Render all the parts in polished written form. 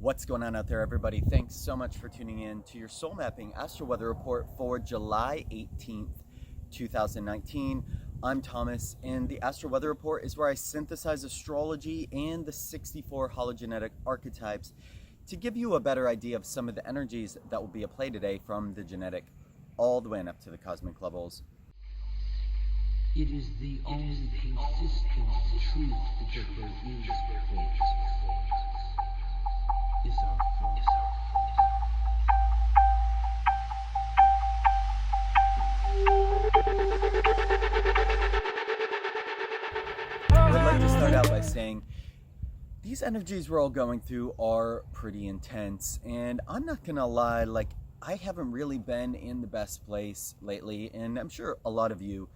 What's going on out there, everybody? Thanks so much for tuning in to your soul mapping astro weather report for July 18th, 2019. I'm Thomas, and the astro weather report is where I synthesize astrology and the 64 hologenetic archetypes to give you a better idea of some of the energies that will be at play today, from the genetic all the way up to the cosmic levels. It is the only consistent truth that there is is our fault. I would like to start out by saying these energies we're all going through are pretty intense, and I'm not gonna lie, I haven't really been in the best place lately, and I'm sure a lot of you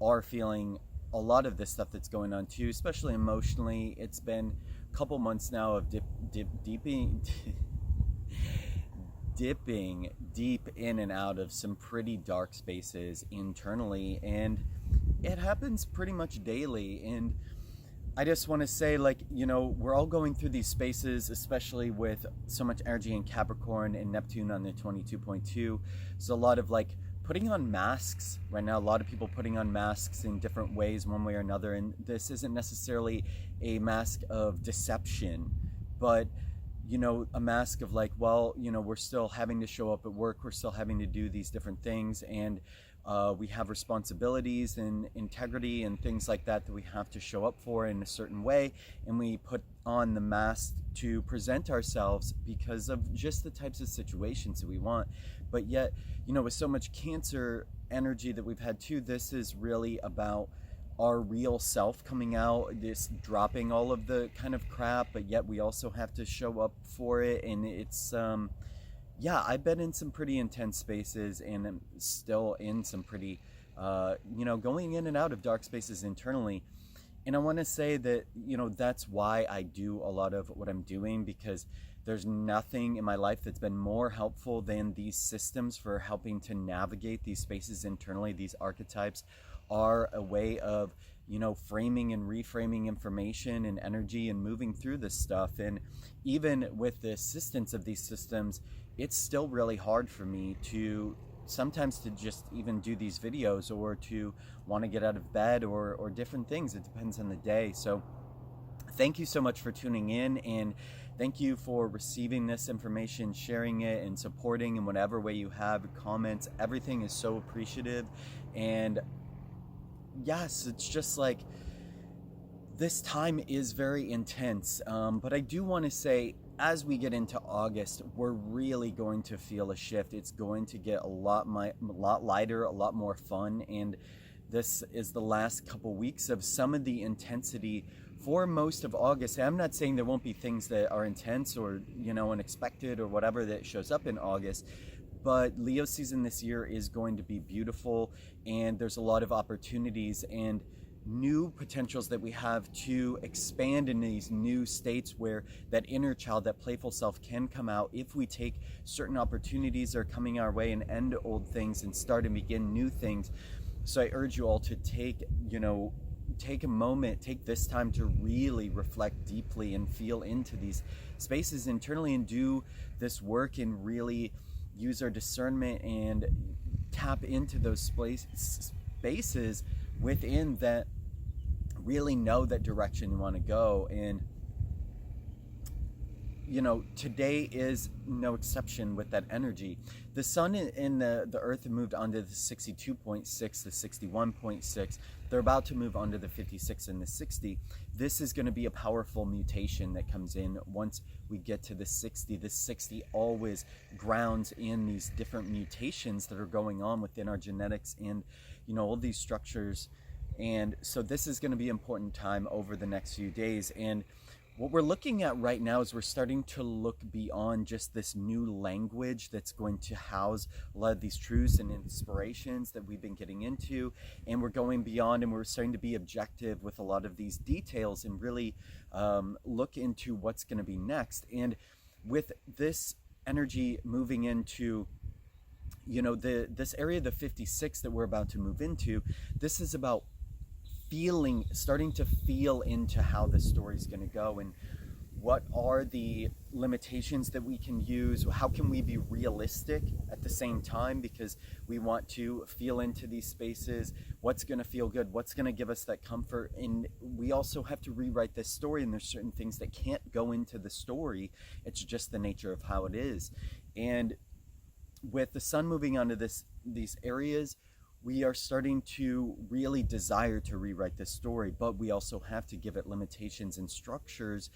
are feeling a lot of this stuff that's going on too, especially emotionally. It's been a couple months now of dipping deep in and out of some pretty dark spaces internally, and it happens pretty much daily. And I just want to say, we're all going through these spaces, especially with so much energy in Capricorn and Neptune on the 22.2. There's a lot of putting on masks right now. A lot of people putting on masks in different ways, one way or another. And this isn't necessarily a mask of deception, but a mask of we're still having to show up at work. We're still having to do these different things. And we have responsibilities and integrity and things like that we have to show up for in a certain way. And we put on the mask to present ourselves because of just the types of situations that we want. But yet, with so much Cancer energy that we've had too, this is really about our real self coming out, this dropping all of the kind of crap, but yet we also have to show up for it. And it's I've been in some pretty intense spaces, and I'm still in some pretty going in and out of dark spaces internally. And I want to say that that's why I do a lot of what I'm doing, because there's nothing in my life that's been more helpful than these systems for helping to navigate these spaces internally. These archetypes are a way of framing and reframing information and energy and moving through this stuff. And even with the assistance of these systems, it's still really hard for me to sometimes to just even do these videos, or to want to get out of bed, or different things. It depends on the day. So thank you so much for tuning in, and thank you for receiving this information, sharing it, and supporting in whatever way you have. Comments, everything is so appreciative. And yes, it's just this time is very intense, but I do want to say, as we get into August, we're really going to feel a shift. It's going to get a lot lighter, a lot more fun, and this is the last couple weeks of some of the intensity for most of August. I'm not saying there won't be things that are intense or unexpected or whatever that shows up in August, but Leo season this year is going to be beautiful, and there's a lot of opportunities and new potentials that we have to expand in these new states, where that inner child, that playful self, can come out if we take certain opportunities that are coming our way and end old things and start and begin new things. So I urge you all to take a moment, take this time to really reflect deeply and feel into these spaces internally, and do this work, and really use our discernment and tap into those spaces within that really know that direction you want to go. And today is no exception with that energy. The sun and the earth have moved onto the 62.6, the 61.6. They're about to move onto the 56 and the 60. This is going to be a powerful mutation that comes in once we get to the 60. The 60 always grounds in these different mutations that are going on within our genetics and all these structures. And so this is going to be an important time over the next few days. And what we're looking at right now is we're starting to look beyond just this new language that's going to house a lot of these truths and inspirations that we've been getting into. And we're going beyond, and we're starting to be objective with a lot of these details, and really look into what's going to be next. And with this energy moving into this area, the 56 that we're about to move into, this is about starting to feel into how the story's going to go. And what are the limitations that we can use, how can we be realistic at the same time, because we want to feel into these spaces, what's going to feel good, what's going to give us that comfort. And we also have to rewrite this story, and there's certain things that can't go into the story. It's just the nature of how it is. And with the sun moving onto these areas, we are starting to really desire to rewrite this story, but we also have to give it limitations and structures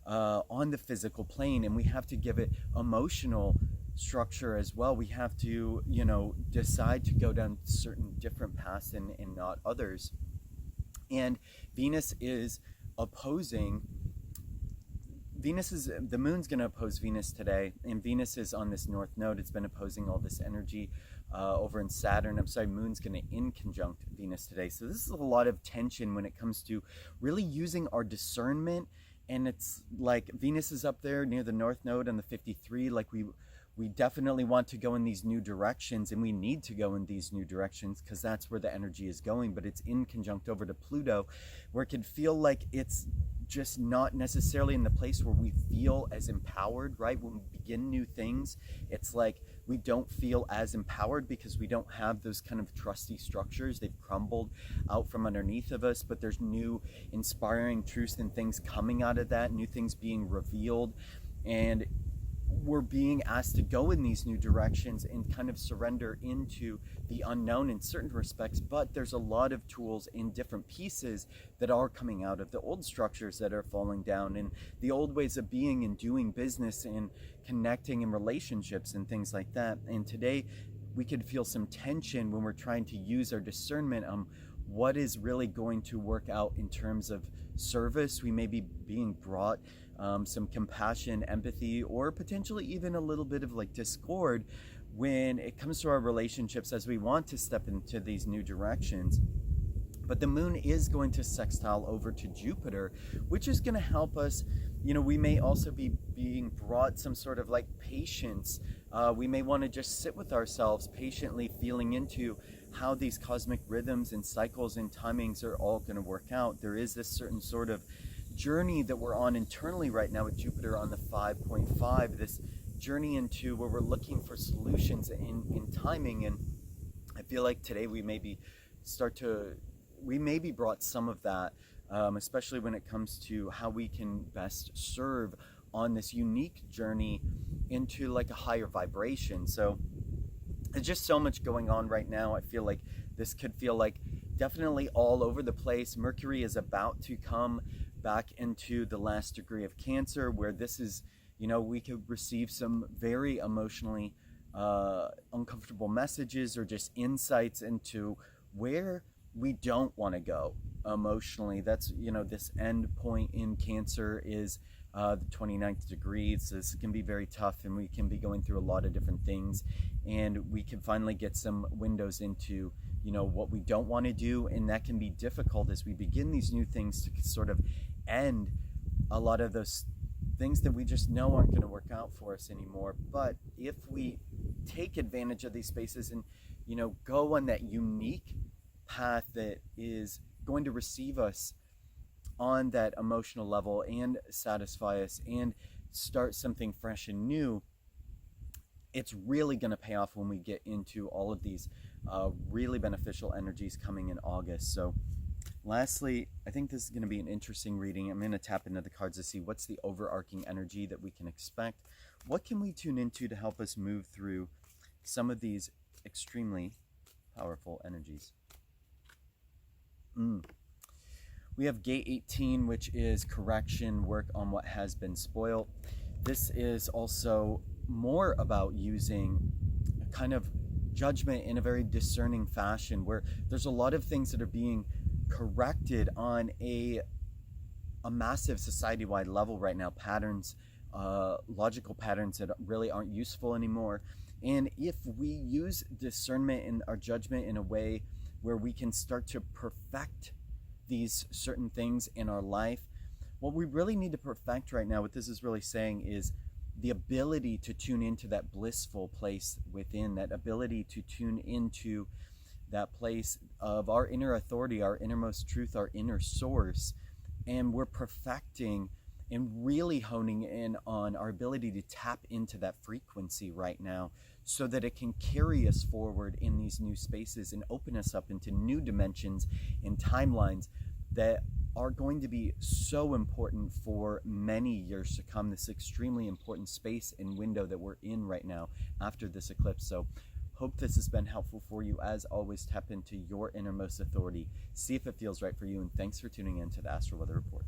on the physical plane, and we have to give it emotional structure as well. We have to, decide to go down certain different paths and not others. And Venus is opposing. The moon's going to oppose Venus today, and Venus is on this north node. It's been opposing all this energy over in Saturn. Moon's going to in conjunct Venus today. So this is a lot of tension when it comes to really using our discernment. And it's like Venus is up there near the north node on the 53. Like we definitely want to go in these new directions, and we need to go in these new directions because that's where the energy is going. But it's in conjunct over to Pluto, where it could feel like it's just not necessarily in the place where we feel as empowered, right? When we begin new things, it's like we don't feel as empowered because we don't have those kind of trusty structures. They've crumbled out from underneath of us, but there's new inspiring truths and things coming out of that, new things being revealed. And we're being asked to go in these new directions and kind of surrender into the unknown in certain respects, but there's a lot of tools in different pieces that are coming out of the old structures that are falling down, and the old ways of being and doing business and connecting in relationships and things like that. And today we could feel some tension when we're trying to use our discernment on what is really going to work out in terms of service. We may be being brought some compassion, empathy, or potentially even a little bit of like discord when it comes to our relationships as we want to step into these new directions. But the moon is going to sextile over to Jupiter, which is going to help us. We may also be being brought some sort of like patience. We may want to just sit with ourselves patiently, feeling into how these cosmic rhythms and cycles and timings are all going to work out. There is this certain sort of journey that we're on internally right now with Jupiter on the 5.5, this journey into where we're looking for solutions in timing. And I feel like today we may be brought some of that, especially when it comes to how we can best serve on this unique journey into like a higher vibration. So there's just so much going on right now. I feel like this could feel like definitely all over the place. Mercury is about to come back into the last degree of Cancer, where this is, we could receive some very emotionally uncomfortable messages or just insights into where we don't want to go emotionally. That's, this end point in Cancer is the 29th degree. So this can be very tough, and we can be going through a lot of different things, and we can finally get some windows into what we don't want to do. And that can be difficult as we begin these new things to sort of end a lot of those things that we just know aren't going to work out for us anymore. But if we take advantage of these spaces and go on that unique path that is going to receive us on that emotional level and satisfy us and start something fresh and new, it's really going to pay off when we get into all of these really beneficial energies coming in August. So lastly, I think this is going to be an interesting reading. I'm going to tap into the cards to see what's the overarching energy that we can expect. What can we tune into to help us move through some of these extremely powerful energies? We have gate 18, which is correction, work on what has been spoiled. This is also more about using a kind of judgment in a very discerning fashion, where there's a lot of things that are being corrected on a massive society-wide level right now, patterns, logical patterns that really aren't useful anymore. And if we use discernment and our judgment in a way where we can start to perfect these certain things in our life, what we really need to perfect right now, what this is really saying, is the ability to tune into that blissful place within, that ability to tune into that place of our inner authority, our innermost truth, our inner source. And we're perfecting and really honing in on our ability to tap into that frequency right now so that it can carry us forward in these new spaces and open us up into new dimensions and timelines that are going to be so important for many years to come. This extremely important space and window that we're in right now after this eclipse. So hope this has been helpful for you. As always, tap into your innermost authority, see if it feels right for you, and thanks for tuning in to the Astral Weather Report.